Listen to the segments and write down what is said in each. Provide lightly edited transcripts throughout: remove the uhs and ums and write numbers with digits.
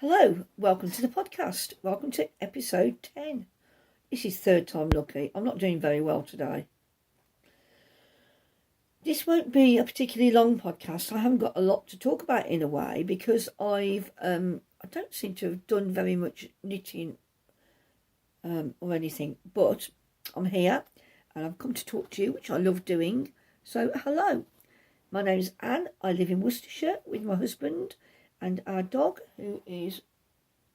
Hello, welcome to the podcast. Welcome to episode 10. This is third time lucky. I'm not doing very well today. This won't be a particularly long podcast. I haven't got a lot to talk about in a way because I don't seem to have done very much knitting or anything, but I'm here and I've come to talk to you, which I love doing. So hello, my name is Anne. I live in Worcestershire with my husband and our dog, who is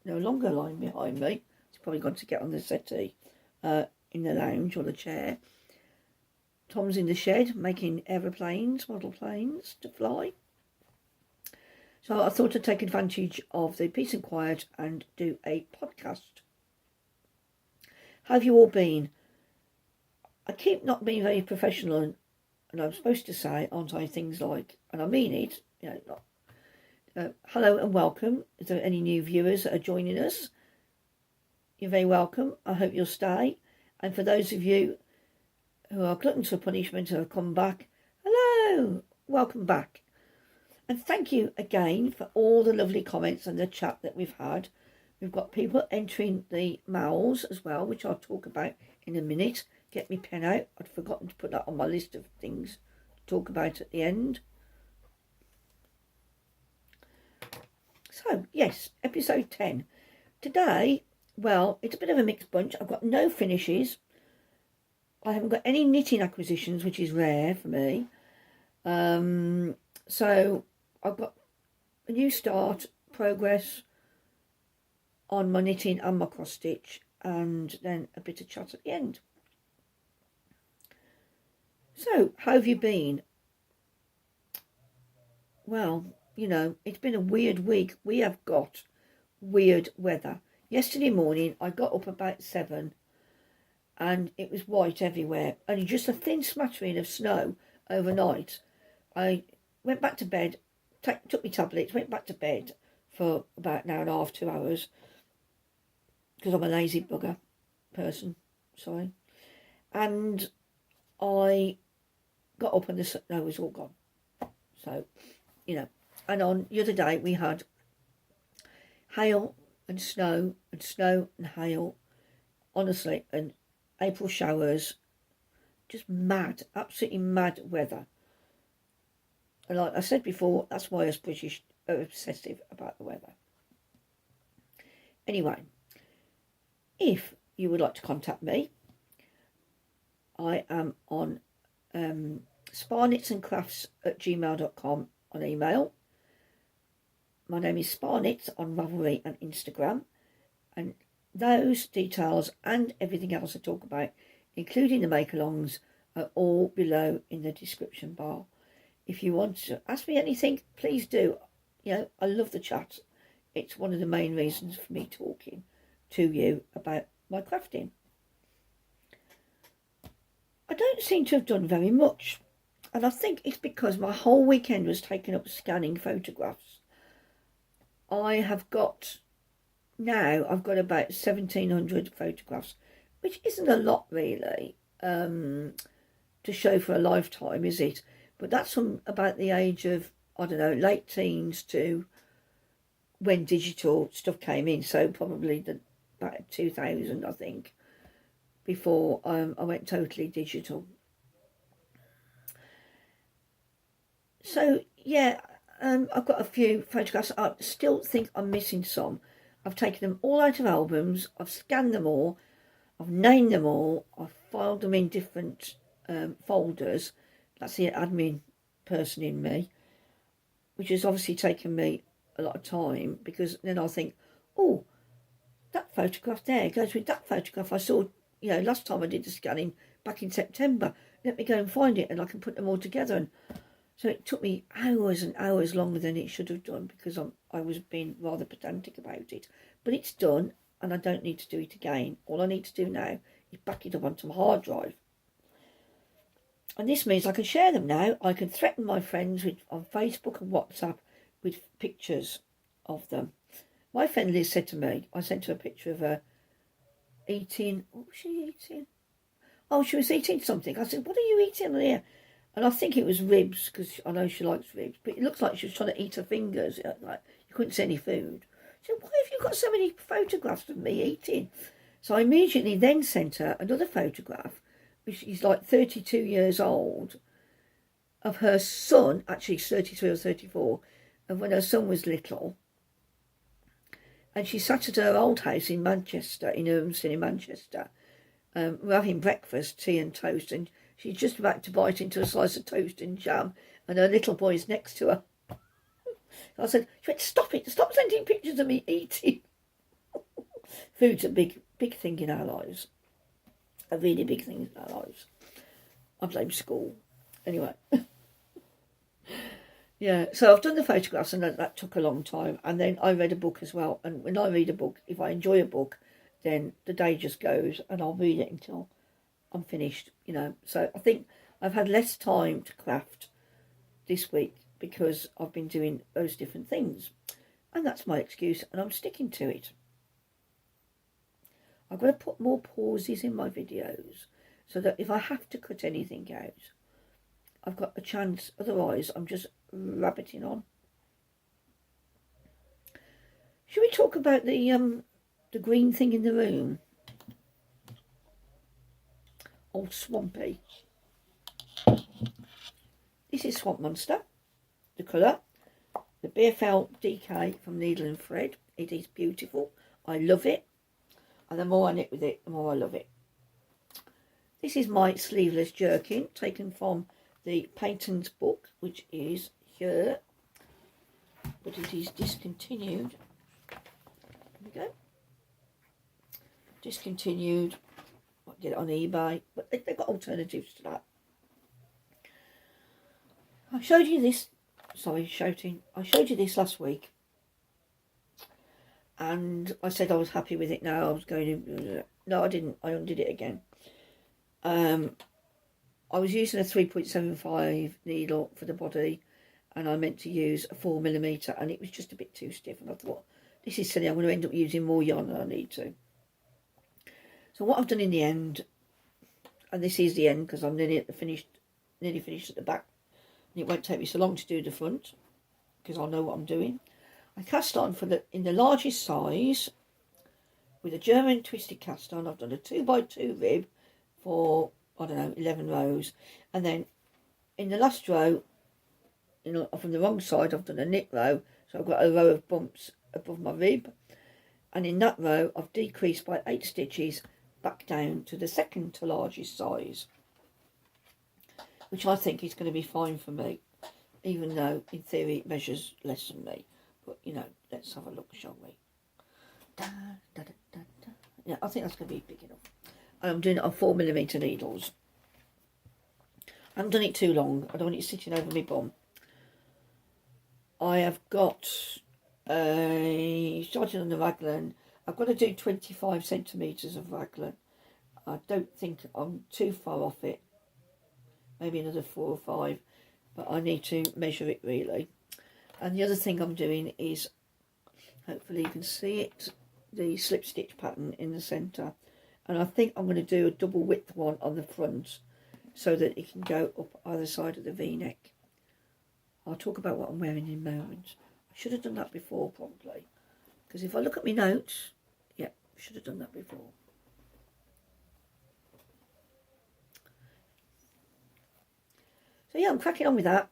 no longer lying behind me. He's probably gone to get on the settee in the lounge or the chair. Tom's in the shed making aeroplanes, model planes to fly. So I thought I'd take advantage of the peace and quiet and do a podcast. How have you all been? I keep not being very professional, and I'm supposed to say, aren't I, things like, and I mean it, not. Hello and welcome. Is there any new viewers that are joining us? You're very welcome. I hope you'll stay. And for those of you who are gluttons for punishment and have come back, hello, welcome back. And thank you again for all the lovely comments and the chat that we've had. We've got people entering the mouths as well, which I'll talk about in a minute. Get me pen out. I'd forgotten to put that on my list of things to talk about at the end. So, yes, episode 10. Today, well, it's a bit of a mixed bunch. I've got no finishes. I haven't got any knitting acquisitions, which is rare for me. So, I've got a new start, progress on my knitting and my cross stitch, and then a bit of chat at the end. So, how have you been? Well, it's been a weird week. We have got weird weather. Yesterday morning, I got up about 7 and it was white everywhere. Only just a thin smattering of snow overnight. I went back to bed, took my tablets, went back to bed for about an hour and a half, 2 hours, because I'm a lazy bugger person, sorry. And I got up and the snow was all gone. So, and on the other day we had hail and snow and hail, honestly, and April showers, just mad, absolutely mad weather. And like I said before, that's why us British are obsessive about the weather. Anyway, if you would like to contact me, I am on spaknitsandcrafts@gmail.com on email. My name is Sparnitz on Ravelry and Instagram, and those details and everything else I talk about, including the make-alongs, are all below in the description bar. If you want to ask me anything, please do. I love the chat. It's one of the main reasons for me talking to you about my crafting. I don't seem to have done very much, and I think it's because my whole weekend was taken up scanning photographs. I've got about 1,700 photographs, which isn't a lot really to show for a lifetime, is it? But that's from about the age of, I don't know, late teens to when digital stuff came in, so probably about 2000, I think, before I went totally digital. So, yeah, I've got a few photographs. I still think I'm missing some. I've taken them all out of albums. I've scanned them all. I've named them all. I've filed them in different folders. That's the admin person in me, which has obviously taken me a lot of time, because then I'll think, oh, that photograph there goes with that photograph I saw, last time I did the scanning back in September. Let me go and find it and I can put them all together. And so it took me hours and hours longer than it should have done, because I was being rather pedantic about it. But it's done, and I don't need to do it again. All I need to do now is back it up onto my hard drive. And this means I can share them now. I can threaten my friends on Facebook and WhatsApp with pictures of them. My friend Liz said to me, I sent her a picture of her eating. What was she eating? Oh, she was eating something. I said, what are you eating on here? And I think it was ribs, because I know she likes ribs. But it looks like she was trying to eat her fingers. Like, you couldn't see any food. She said, why have you got so many photographs of me eating? So I immediately then sent her another photograph, which is like 32 years old, of her son, actually 33 or 34, of when her son was little. And she sat at her old house in Manchester, in Urmston in Manchester. We're having breakfast, tea and toast, and she's just about to bite into a slice of toast and jam, and her little boy's next to her. I said, she went, stop it, stop sending pictures of me eating. Food's a big thing in our lives. A really big thing in our lives. I blame school. Anyway. Yeah, so I've done the photographs, and that took a long time. And then I read a book as well. And when I read a book, if I enjoy a book, then the day just goes, and I'll read it until I'm finished, you know. So I think I've had less time to craft this week because I've been doing those different things. And that's my excuse, and I'm sticking to it. I've got to put more pauses in my videos so that if I have to cut anything out, I've got a chance. Otherwise, I'm just rabbiting on. Should we talk about the green thing in the room? Old Swampy. This is Swamp Monster, the colour. The Beer Felt DK from Needle and Thread. It is beautiful. I love it. And the more I knit with it, the more I love it. This is my sleeveless jerkin, taken from the Patons book, which is here, but it is discontinued. There we go. Discontinued. Might get it on eBay, but they've got alternatives to that. I showed you this. Sorry, shouting. I showed you this last week, and I said I was happy with it now. I was going to... No, I didn't. I undid it again. I was using a 3.75 needle for the body, and I meant to use a 4mm, and it was just a bit too stiff, and I thought, this is silly, I'm going to end up using more yarn than I need to. So what I've done in the end, and this is the end because I'm nearly finished at the back, and it won't take me so long to do the front because I'll know what I'm doing. I cast on in the largest size with a German twisted cast on. I've done a 2x2 rib for, I don't know, 11 rows, and then in the last row, from the wrong side, I've done a knit row, so I've got a row of bumps above my rib, and in that row I've decreased by 8 stitches back down to the second to largest size, which I think is going to be fine for me, even though in theory it measures less than me. But you know, let's have a look, shall we? Yeah, I think that's going to be big enough. And I'm doing it on 4mm needles. I haven't done it too long. I don't want it sitting over my bum. I have got starting on the raglan. I've got to do 25 centimetres of raglan. I don't think I'm too far off it. Maybe another 4 or 5, but I need to measure it really. And the other thing I'm doing is, hopefully you can see it, the slip stitch pattern in the centre. And I think I'm going to do a double width one on the front so that it can go up either side of the V-neck. I'll talk about what I'm wearing in a moment. I should have done that before probably, because if I look at my notes, yeah, I should have done that before. So yeah, I'm cracking on with that,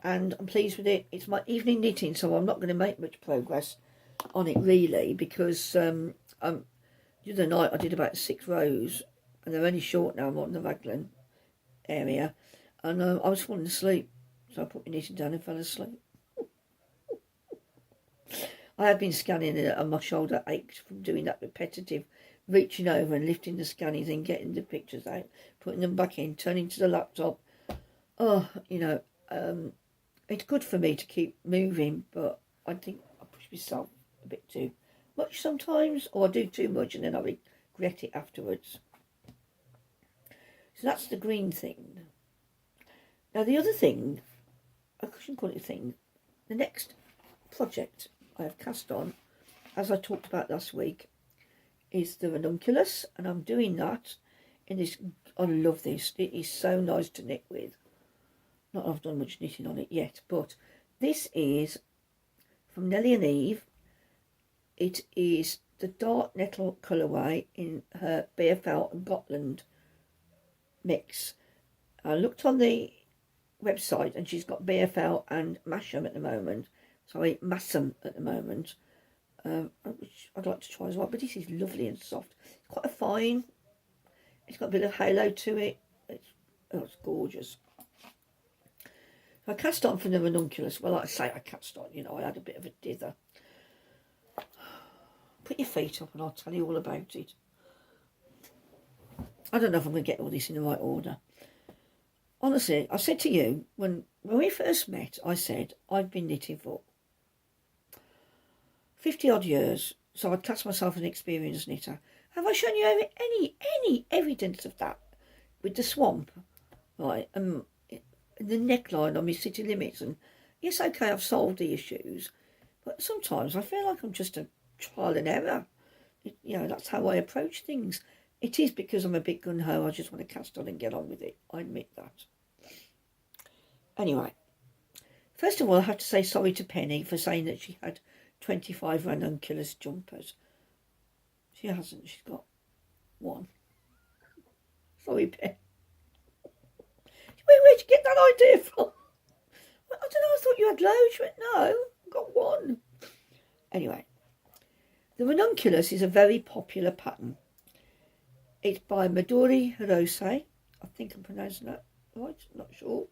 and I'm pleased with it. It's my evening knitting, so I'm not going to make much progress on it really, because the other night I did about 6 rows, and they're only short now. I'm on the raglan area, and I was falling asleep, so I put my knitting down and fell asleep. I had been scanning it, and my shoulder ached from doing that repetitive reaching over and lifting the scanning thing, getting the pictures out, putting them back in, turning to the laptop. Oh, you know, it's good for me to keep moving, but I think I push myself a bit too much sometimes, or I do too much and then I regret it afterwards. So that's the green thing. Now the other thing, I shouldn't call it a thing, the next project I have cast on, as I talked about last week, is the Ranunculus, and I'm doing that in this. I love this. It is so nice to knit with. Not that I've done much knitting on it yet, but this is from Nellie and Eve. It is the Dark Nettle colourway in her BFL and Gotland mix. I looked on the website and she's got BFL and Masham at the moment. Sorry, Massam at the moment. Which I'd like to try as well. But this is lovely and soft. It's quite a fine. It's got a bit of halo to it. It's gorgeous. I cast on from the Ranunculus. Well, like I say, I cast on. I had a bit of a dither. Put your feet up and I'll tell you all about it. I don't know if I'm going to get all this in the right order. Honestly, I said to you, when we first met, I said, I've been knitting for 50 odd years, so I'd class myself as an experienced knitter. Have I shown you any evidence of that with the swamp, right? The neckline on my city limits, and yes, okay, I've solved the issues, but sometimes I feel like I'm just a trial and error. That's how I approach things. It is because I'm a bit gun-ho. I just want to cast on and get on with it. I admit that. Anyway, first of all, I have to say sorry to Penny for saying that she had 25 ranunculus jumpers. She hasn't. She's got one. Sorry, Penny. Where'd you get that idea from? I don't know. I thought you had loads. But no, I've got one. Anyway, the Ranunculus is a very popular pattern. It's by Midori Hirose. I think I'm pronouncing that right. Not sure.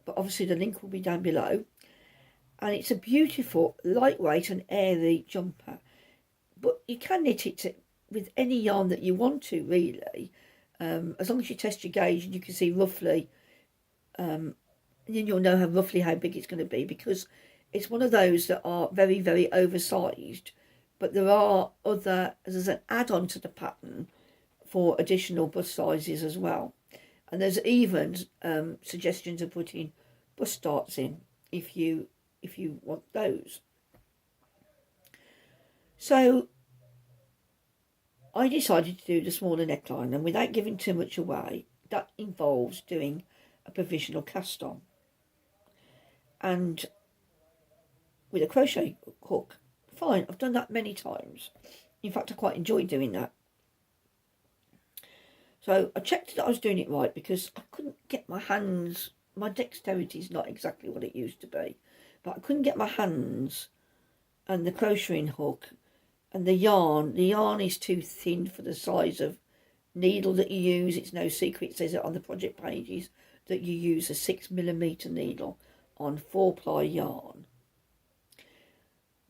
But obviously the link will be down below. And it's a beautiful, lightweight and airy jumper. But you can knit it with any yarn that you want to, really. As long as you test your gauge and you can see roughly, and then you'll know roughly how big it's going to be, because it's one of those that are very, very oversized. But there are there's an add-on to the pattern for additional bust sizes as well. And there's even suggestions of putting bust darts in if you want those. So I decided to do the smaller neckline, and without giving too much away, that involves doing a provisional cast on. And with a crochet hook, fine, I've done that many times. In fact, I quite enjoy doing that. So I checked that I was doing it right, because I couldn't get my hands, my dexterity is not exactly what it used to be, but I couldn't get my hands and the crocheting hook and the yarn is too thin for the size of needle that you use. It's no secret, it says it on the project pages, that you use a 6mm needle on 4-ply yarn.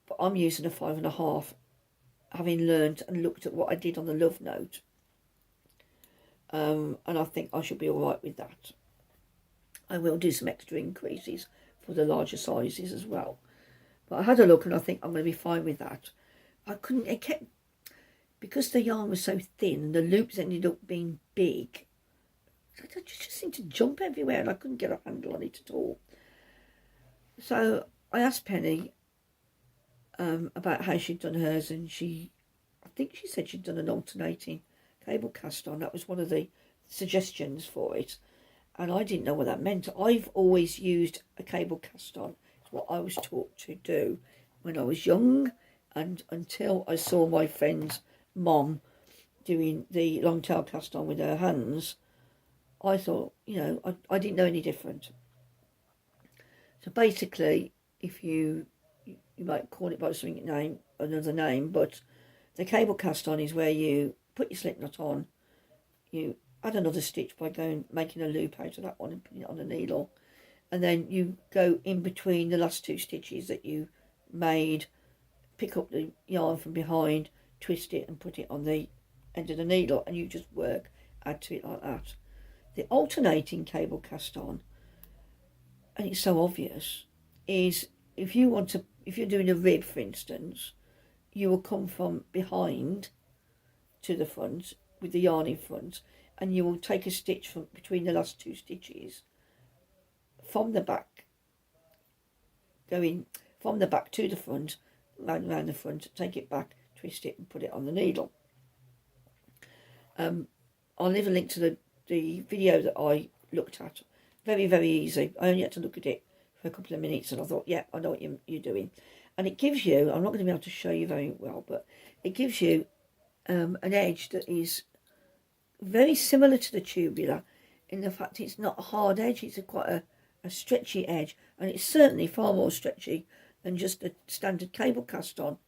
But I'm using a 5.5, having learnt and looked at what I did on the love note. And I think I should be all right with that. I will do some extra increases for the larger sizes as well. But I had a look and I think I'm going to be fine with that. Because the yarn was so thin and the loops ended up being big, I just seemed to jump everywhere and I couldn't get a handle on it at all. So I asked Penny about how she'd done hers, and I think she said she'd done an alternating cable cast on. That was one of the suggestions for it, and I didn't know what that meant. I've always used a cable cast on. It's what I was taught to do when I was young, and until I saw my friend's mom doing the long tail cast on with her hands, I thought, I didn't know any different. So basically, if you might call it by another name, but the cable cast on is where you put your slip knot on, you add another stitch by making a loop out of that one and putting it on the needle, and then you go in between the last two stitches that you made, pick up the yarn from behind, twist it and put it on the end of the needle, and you just add to it like that. The alternating cable cast on, and it's so obvious, is if you're doing a rib, for instance, you will come from behind to the front with the yarn in front, and you will take a stitch from between the last two stitches from the back, going from the back to the front, round the front, take it back, twist it and put it on the needle. I'll leave a link to the video that I looked at. Very, very easy. I only had to look at it for a couple of minutes and I thought, yeah, I know what you're doing. and it gives you, I'm not going to be able to show you very well, but it gives you an edge that is very similar to the tubular in the fact it's not a hard edge, it's quite a stretchy edge, and it's certainly far more stretchy than just a standard cable cast on.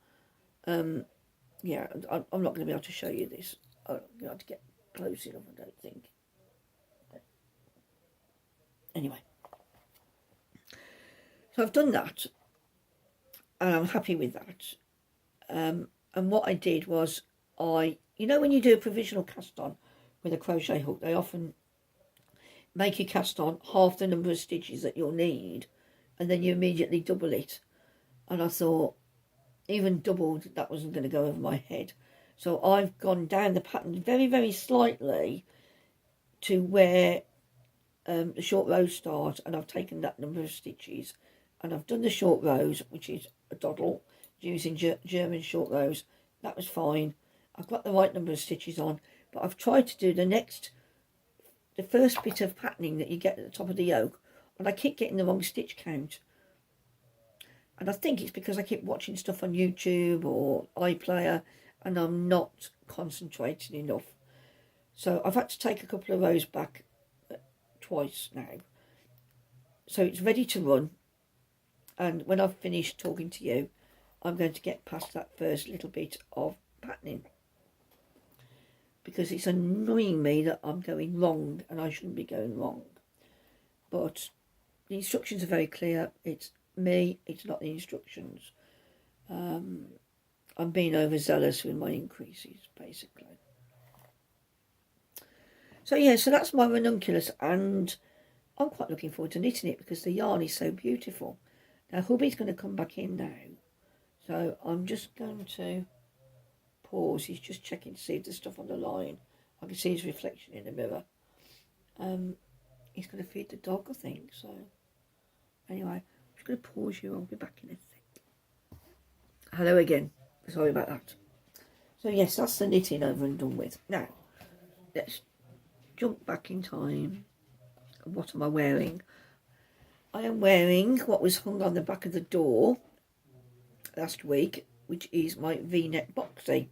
Yeah, I'm not going to be able to show you this. I'm going to have to get close enough, I don't think. Anyway, so I've done that, and I'm happy with that. And what I did was, you know when you do a provisional cast on with a crochet hook, they often make you cast on half the number of stitches that you'll need, and then you immediately double it. And I thought, even doubled, that wasn't going to go over my head. So I've gone down the pattern very, very slightly to where the short rows start, and I've taken that number of stitches, and I've done the short rows, which is a doddle, using German short rows. That was fine. I've got the right number of stitches on, but I've tried to do the first bit of patterning that you get at the top of the yoke, and I keep getting the wrong stitch count. And I think it's because I keep watching stuff on YouTube or iPlayer, and I'm not concentrating enough. So I've had to take a couple of rows back twice now. So it's ready to run. And when I've finished talking to you, I'm going to get past that first little bit of patterning, because it's annoying me that I'm going wrong, and I shouldn't be going wrong. But the instructions are very clear. It's me, it's not the instructions. I'm being overzealous with my increases, basically. So yeah, so that's my ranunculus, and I'm quite looking forward to knitting it because the yarn is so beautiful. Now hubby's going to come back in now, so I'm just going to pause. He's just checking to see if there's stuff on the line. I can see his reflection in the mirror. He's going to feed the dog, I think. So anyway, I'm just going to pause you. I'll be back in a sec. Hello again. Sorry about that. So yes, that's the knitting over and done with. Now let's jump back in time. What am I wearing? I am wearing what was hung on the back of the door last week, which is my V-neck Boxy.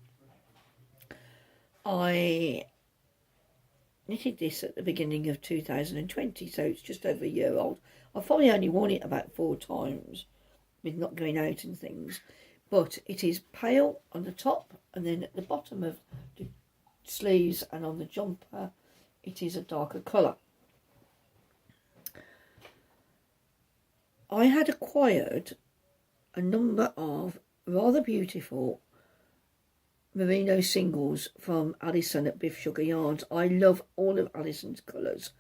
I knitted this at the beginning of 2020, so it's just over a year old. I've probably only worn it about 4 times with not going out and things, but it is pale on the top, and then at the bottom of the sleeves and on the jumper it is a darker colour. I had acquired a number of rather beautiful merino singles from Alison at Biffsugar Yarns. I love all of Alison's colours.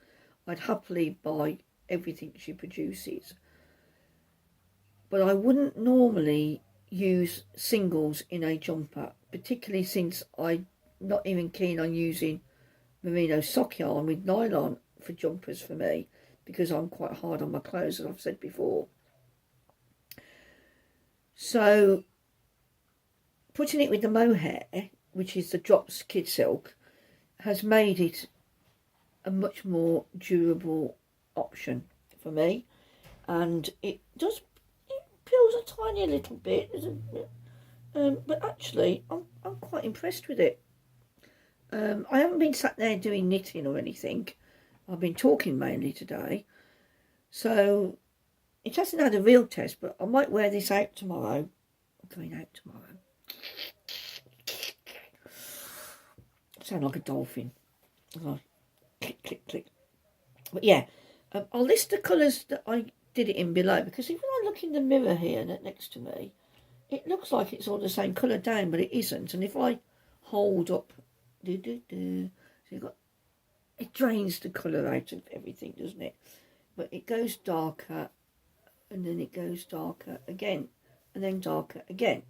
I'd happily buy everything she produces. But I wouldn't normally use singles in a jumper, particularly since I'm not even keen on using merino sock yarn with nylon for jumpers for me, because I'm quite hard on my clothes, as I've said before. So putting it with the Mohair, which is the Drops Kid Silk, has made it a much more durable option for me, and it peels a tiny little bit, but actually I'm quite impressed with it. I haven't been sat there doing knitting or anything. I've been talking mainly today, so it hasn't had a real test, but I might wear this out tomorrow. I'm going out tomorrow. I sound like a dolphin. Oh, click, click, click. But yeah, I'll list the colours that I did it in below, because if I look in the mirror here next to me, it looks like it's all the same colour down, but it isn't. And if I hold up, so you've got, it drains the colour out of everything, doesn't it? But it goes darker, and then it goes darker again, and then darker again.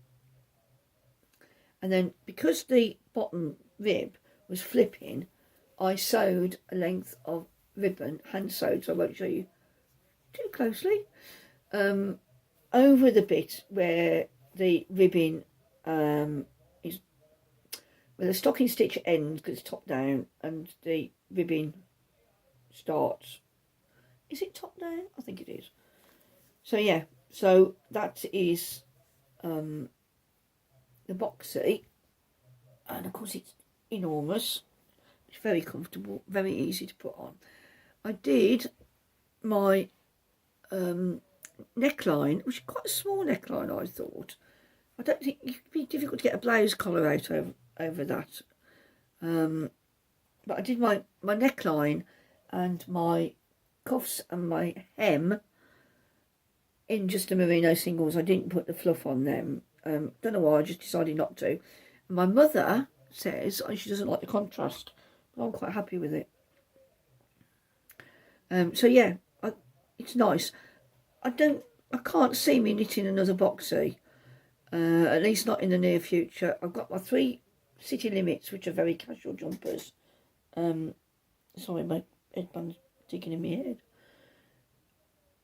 And then because the bottom rib was flipping, I sewed a length of ribbon, hand sewed, so I won't show you too closely, over the bit where the ribbon is, where the stocking stitch ends, because it's top down, and the ribbon starts. Is it top down? I think it is. So yeah, so that is the Boxy, and of course it's enormous. It's very comfortable, very easy to put on. I did my neckline, which is quite a small neckline, I thought. I don't think it could be difficult to get a blouse collar out over that. But I did my neckline and my cuffs and my hem in just a merino singles. I didn't put the fluff on them. Don't know why, I just decided not to. My mother says she doesn't like the contrast, but I'm quite happy with it. So yeah, it's nice. I can't see me knitting another Boxy, at least not in the near future. I've got my 3 city limits, which are very casual jumpers. Sorry, my headband's digging in my head.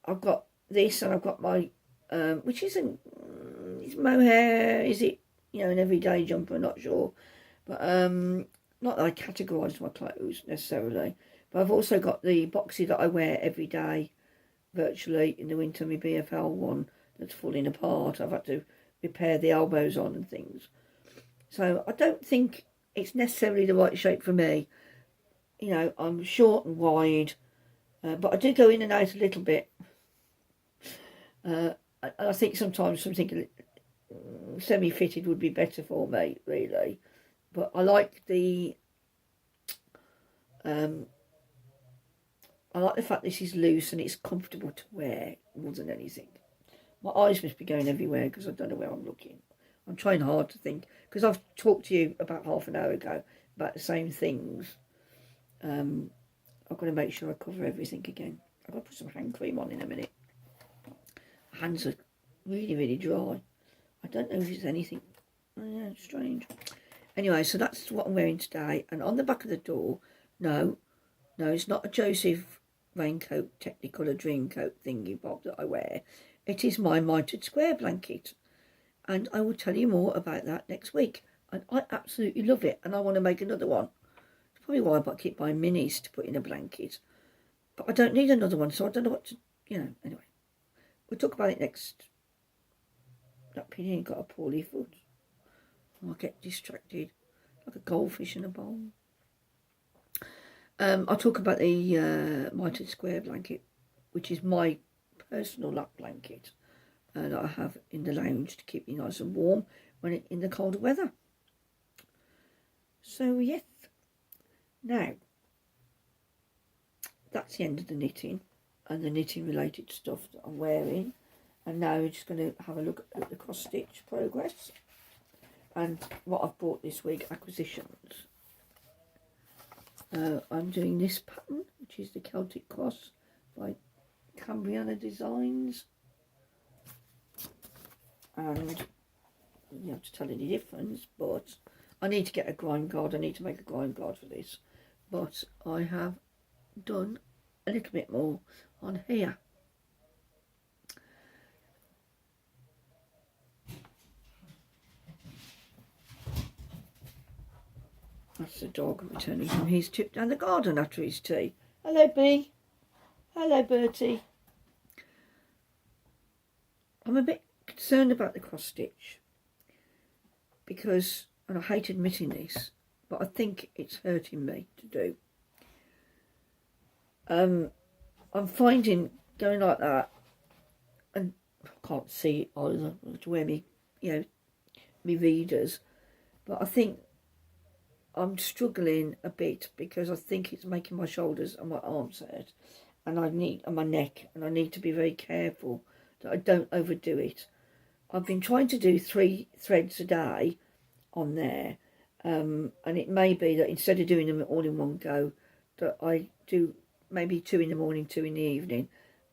I've got this, and I've got my, which isn't, it's Mohair, is it, an everyday jumper, not sure. But not that I categorise my clothes necessarily. But I've also got the Boxy that I wear every day, virtually, in the winter, my BFL one that's falling apart. I've had to repair the elbows on and things. So I don't think it's necessarily the right shape for me. I'm short and wide, but I do go in and out a little bit. I think sometimes something semi-fitted would be better for me, really. But I like the fact this is loose and it's comfortable to wear more than anything. My eyes must be going everywhere because I don't know where I'm looking. I'm trying hard to think, because I've talked to you about half an hour ago about the same things. I've got to make sure I cover everything again. I've got to put some hand cream on in a minute. My hands are really, really dry. I don't know if it's anything. Oh, yeah, it's strange. Anyway, so that's what I'm wearing today. And on the back of the door, no, it's not a Joseph raincoat, Technicolor Dreamcoat thingy bob that I wear. It is my mitered square blanket. And I will tell you more about that next week. And I absolutely love it. And I want to make another one. It's probably why I keep buying minis to put in a blanket. But I don't need another one, so I don't know what to, anyway. We'll talk about it next. That penny got a poorly foot. I get distracted like a goldfish in a bowl. I'll talk about the mitered square blanket, which is my personal lap blanket that I have in the lounge to keep me nice and warm when in the colder weather. So yes, now that's the end of the knitting and the knitting related stuff that I'm wearing. And now we're just going to have a look at the cross stitch progress and what I've bought this week, acquisitions. I'm doing this pattern, which is the Celtic Cross by Cambriana Designs. And you have to tell any difference, but I need to get a grime guard. I need to make a grime guard for this. But I have done a little bit more on here. That's the dog returning from his trip down the garden after his tea. Hello, Bee. Hello, Bertie. I'm a bit concerned about the cross stitch because, and I hate admitting this, but I think it's hurting me to do. I'm finding going like that, and I can't see it either to wear me, me readers, but I think I'm struggling a bit because I think it's making my shoulders and my arms hurt, and my neck, and I need to be very careful that I don't overdo it. I've been trying to do 3 threads a day on there, and it may be that instead of doing them all in one go, that I do maybe 2 in the morning, 2 in the evening,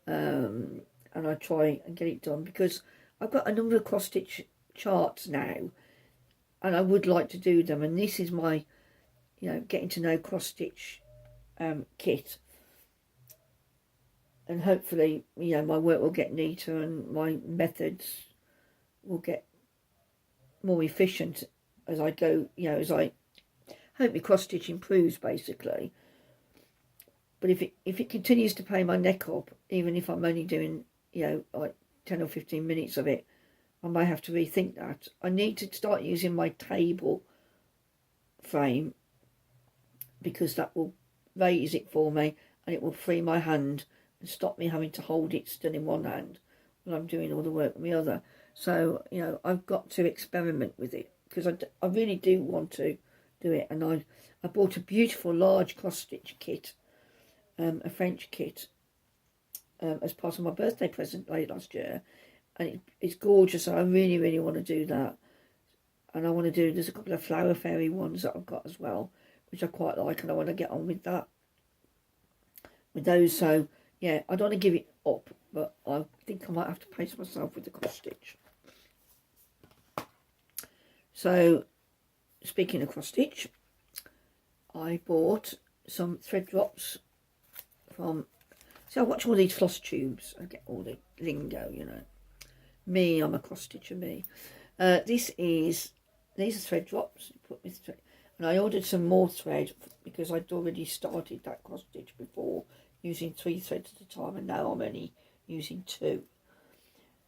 and I try and get it done because I've got a number of cross stitch charts now, and I would like to do them, and this is my, getting to know cross stitch kit, and hopefully, my work will get neater and my methods will get more efficient as I go, as I hope my cross stitch improves basically. But if it continues to pay my neck up, even if I'm only doing, like 10 or 15 minutes of it I may have to rethink that. I need to start using my table frame, because that will raise it for me and it will free my hand and stop me having to hold it still in one hand when I'm doing all the work with the other. So, you know, I've got to experiment with it, because I really do want to do it. And I bought a beautiful large cross-stitch kit, a French kit, as part of my birthday present late last year. And it's gorgeous, and I really, really want to do that. And I want to do, there's a couple of flower fairy ones that I've got as well, which I quite like, and I want to get on with that, with those. So yeah, I don't want to give it up, but I think I might have to pace myself with the cross stitch. So speaking of cross stitch, I bought some thread drops from, see, I watch all these floss tubes, I get all the lingo, you know. Me, I'm a cross stitcher, me. These are thread drops, put with thread. And I ordered some more thread because I'd already started that cross stitch before, using 3 threads at a time, and now I'm only using 2.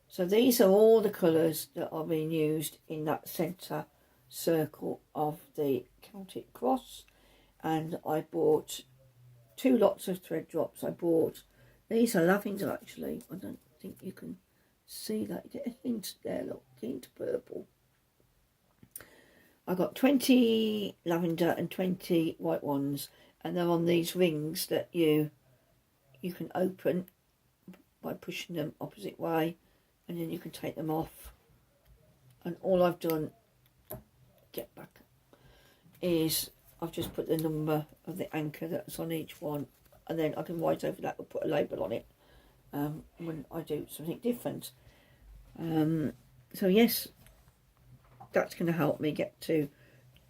So these are all the colours that are being used in that centre circle of the Celtic cross. And I bought 2 lots of thread drops. These are lavender actually. I don't think you can see that. You get a hint there, look, hint purple. I got 20 lavender and 20 white ones, and they're on these rings that you can open by pushing them opposite way, and then you can take them off. And all I've done, get back, is I've just put the number of the anchor that's on each one, and then I can write over that or put a label on it when I do something different. So yes, that's going to help me get to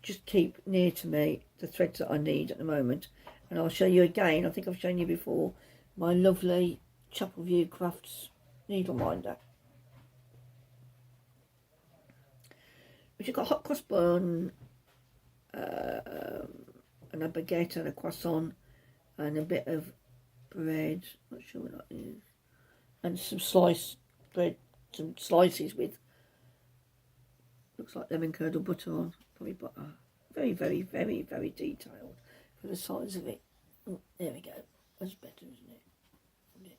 just keep near to me the threads that I need at the moment. And I'll show you again, I think I've shown you before, my lovely Chapelview Crafts needle minder, which has got hot cross bun, and a baguette and a croissant and a bit of bread, not sure what that is, and some sliced bread, some slices with, looks like lemon curd or butter on, probably butter. Very, very, very, very detailed for the size of it. Oh, there we go. That's better, isn't it? Yeah.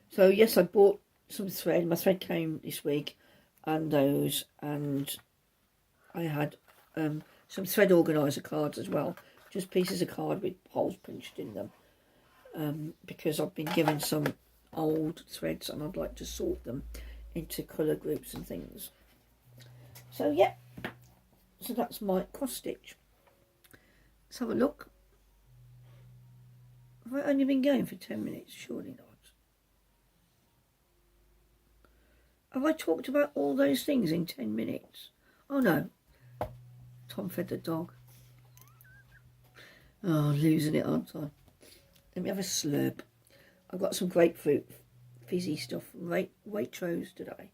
So yes, I bought some thread. My thread came this week, and I had some thread organiser cards as well, just pieces of card with holes punched in them, because I've been given some old threads and I'd like to sort them into colour groups and things. So yeah, so that's my cross stitch. Let's have a look. Have I only been going for 10 minutes? Surely not. Have I talked about all those things in 10 minutes? Oh no, Tom fed the dog. Oh, losing it, aren't I? Let me have a slurp. I've got some grapefruit fizzy stuff from Waitrose today.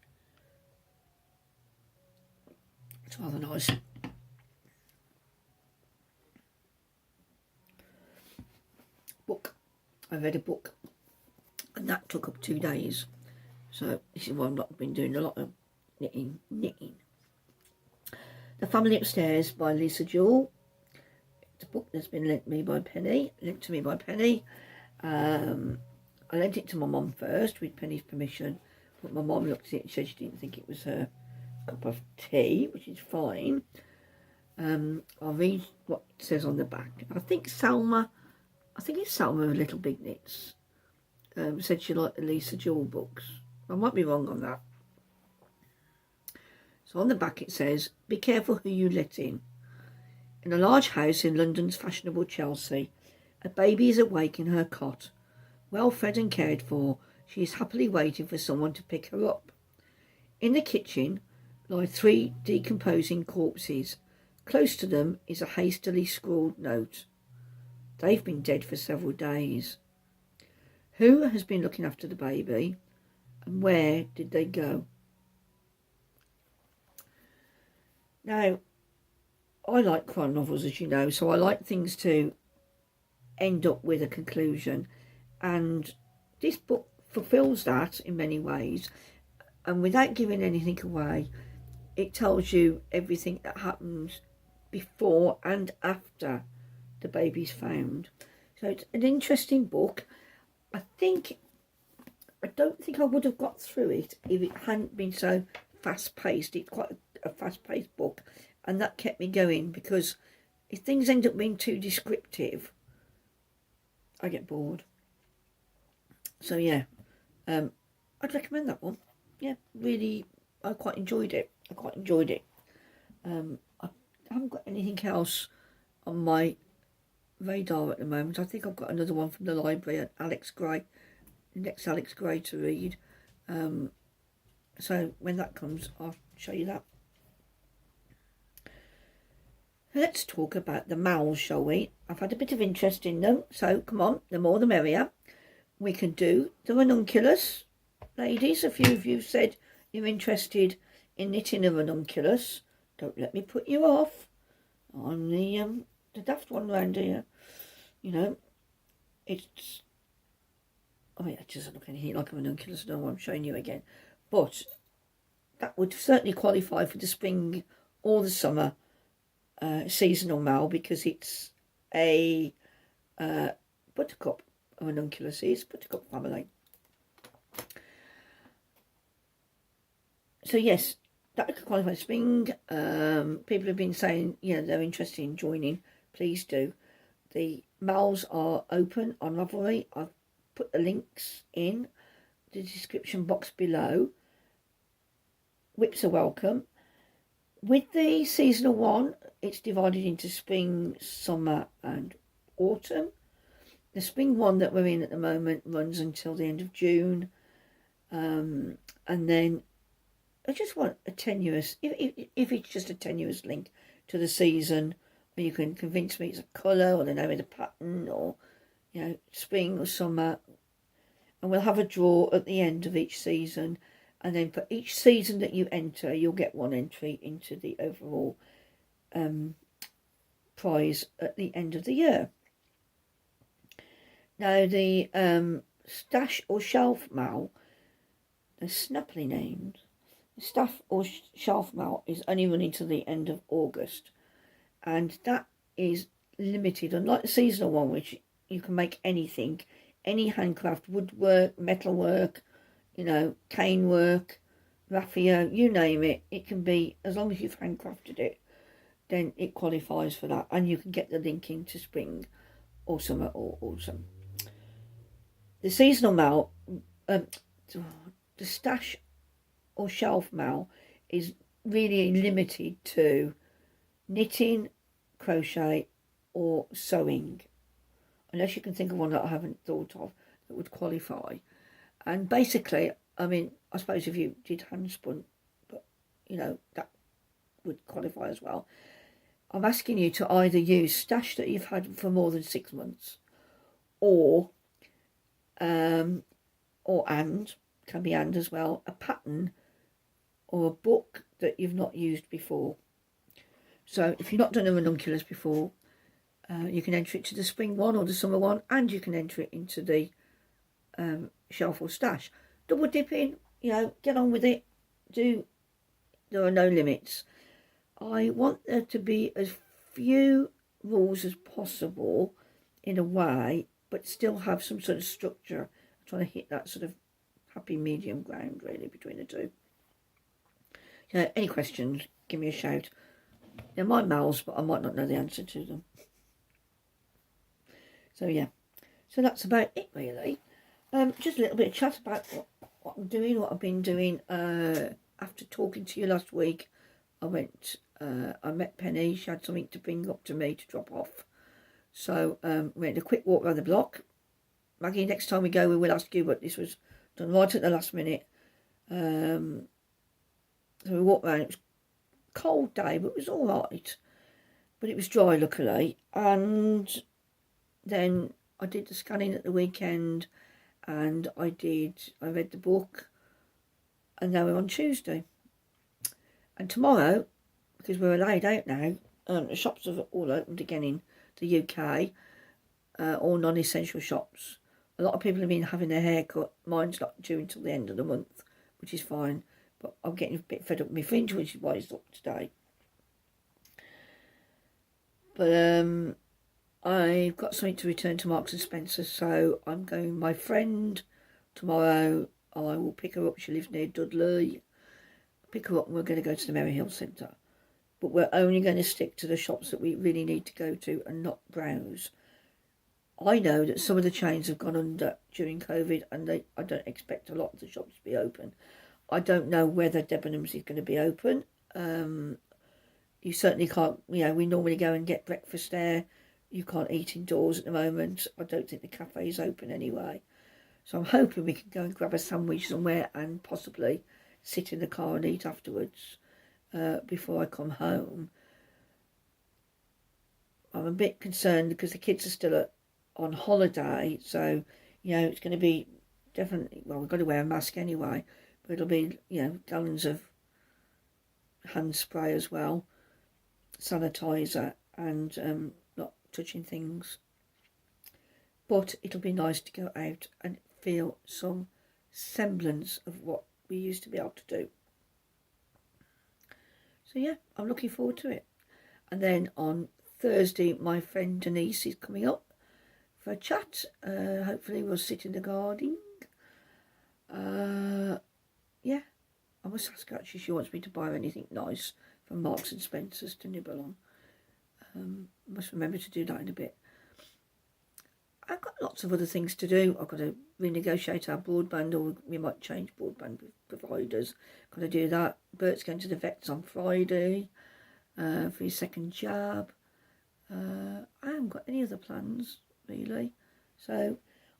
It's rather nice. Book. I read a book, and that took up 2 days. So this is why I've not been doing a lot of knitting. The Family Upstairs by Lisa Jewell. It's a book that's been lent to me by Penny. I lent it to my mum first with Penny's permission, but my mum looked at it and said she didn't think it was her cup of tea, which is fine. I'll read what it says on the back. I think it's Salma of Little Big Knits, said she liked the Lisa Jewell books. I might be wrong on that. So on the back it says, "Be careful who you let in. In a large house in London's fashionable Chelsea, a baby is awake in her cot. Well fed and cared for, she is happily waiting for someone to pick her up. In the kitchen lie 3 decomposing corpses. Close to them is a hastily scrawled note. They've been dead for several days. Who has been looking after the baby, and where did they go?" Now, I like crime novels, as you know, so I like things to end up with a conclusion. And this book fulfills that in many ways, and without giving anything away, it tells you everything that happens before and after the baby's found. So it's an interesting book. I don't think I would have got through it if it hadn't been so fast-paced. It's quite a fast-paced book, and that kept me going, because if things end up being too descriptive, I get bored. So yeah, I'd recommend that one. Yeah, really, I quite enjoyed it. I haven't got anything else on my radar at the moment. I think I've got another one from the library at Alex Gray, next Alex Gray to read. So when that comes, I'll show you that. Let's talk about the mouths, shall we? I've had a bit of interest in them, so come on, the more the merrier. We can do the Ranunculus, ladies. A few of you said you're interested in knitting a Ranunculus. Don't let me put you off. I'm the daft one round here. You know, it's... I mean, it doesn't look anything like a Ranunculus. I don't know what I'm showing you again. But that would certainly qualify for the spring or the summer seasonal mal, because it's a buttercup. A Ranunculus is buttercup family. So yes, that could qualify for spring. People have been saying, they're interested in joining. Please do. The mals are open on Ravelry. I've put the links in the description box below. Whips are welcome. With the seasonal one, it's divided into spring, summer and autumn. The spring one that we're in at the moment runs until the end of June. And then I just want a tenuous, if it's just a tenuous link to the season, or you can convince me it's a colour or the name of the pattern, or, spring or summer. And we'll have a draw at the end of each season. And then for each season that you enter, you'll get one entry into the overall prize at the end of the year. Now, the stash or shelf mal, they're snappily named. The staff or shelf mal is only running to the end of August. And that is limited, unlike the seasonal one, which you can make anything, any handcraft, woodwork, metalwork, cane work, raffia, you name it. It can be, as long as you've handcrafted it, then it qualifies for that. And you can get the link into spring or summer or autumn. The seasonal mal, the stash or shelf mal is really limited to knitting, crochet or sewing. Unless you can think of one that I haven't thought of that would qualify. And basically, I mean, I suppose if you did hand spun, but, that would qualify as well. I'm asking you to either use stash that you've had for more than 6 months, or can be and as well, a pattern or a book that you've not used before. So if you've not done a Ranunculus before, you can enter it to the spring one or the summer one, and you can enter it into the shelf or stash. Double dipping, get on with it. There are no limits. I want there to be as few rules as possible in a way, but still have some sort of structure. I'm trying to hit that sort of happy medium ground, really, between the two. Any questions, give me a shout. They're my mals, but I might not know the answer to them. So, yeah. So that's about it, really. Just a little bit of chat about what I'm doing, what I've been doing. After talking to you last week, I met Penny. She had something to bring up to me to drop off. So we had a quick walk around the block. Maggie, next time we go, we will ask you, but this was done right at the last minute. So we walked around. It was a cold day, but it was all right. But it was dry, luckily. And then I did the scanning at the weekend, and I read the book, and now we're on Tuesday. And tomorrow, because we're laid out now, the shops have all opened again in the UK, all non-essential shops A lot of people have been having their hair cut. Mine's not due until the end of the month, which is fine. But I'm getting a bit fed up with my fringe, which is why it's up today. But I've got something to return to Marks and Spencer, so I'm going with my friend tomorrow. I will pick her up. She lives near Dudley. Pick her up and we're going to go to the Merry Hill Centre. But we're only going to stick to the shops that we really need to go to and not browse. I know that some of the chains have gone under during COVID, and I don't expect a lot of the shops to be open. I don't know whether Debenhams is going to be open. You certainly can't, we normally go and get breakfast there. You can't eat indoors at the moment. I don't think the cafe is open anyway. So I'm hoping we can go and grab a sandwich somewhere and possibly sit in the car and eat afterwards before I come home. I'm a bit concerned because the kids are still on holiday, so it's going to be definitely, well, we've got to wear a mask anyway, but it'll be gallons of hand spray as well, sanitizer, and not touching things. But it'll be nice to go out and feel some semblance of what we used to be able to do. So yeah, I'm looking forward to it. And then on Thursday, my friend Denise is coming up for a chat. Hopefully we'll sit in the garden. Yeah, I must ask her actually if she wants me to buy her anything nice from Marks and Spencer's to nibble on. Must remember to do that in a bit. I've got lots of other things to do. I've got to renegotiate our broadband, or we might change broadband providers. Got to do that. Bert's going to the vets on Friday for his second jab. I haven't got any other plans, really. So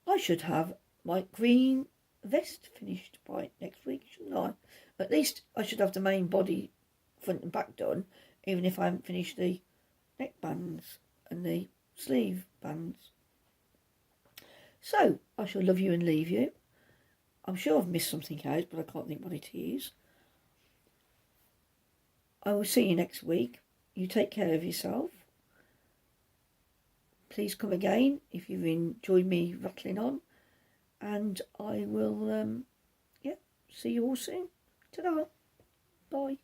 I should have my green vest finished by next week, shouldn't I? At least I should have the main body, front and back done, even if I haven't finished the neck bands and the sleeve bands. So, I shall love you and leave you. I'm sure I've missed something out, but I can't think what it is. I will see you next week. You take care of yourself. Please come again if you've enjoyed me rattling on. And I will, see you all soon. Ta-da. Bye.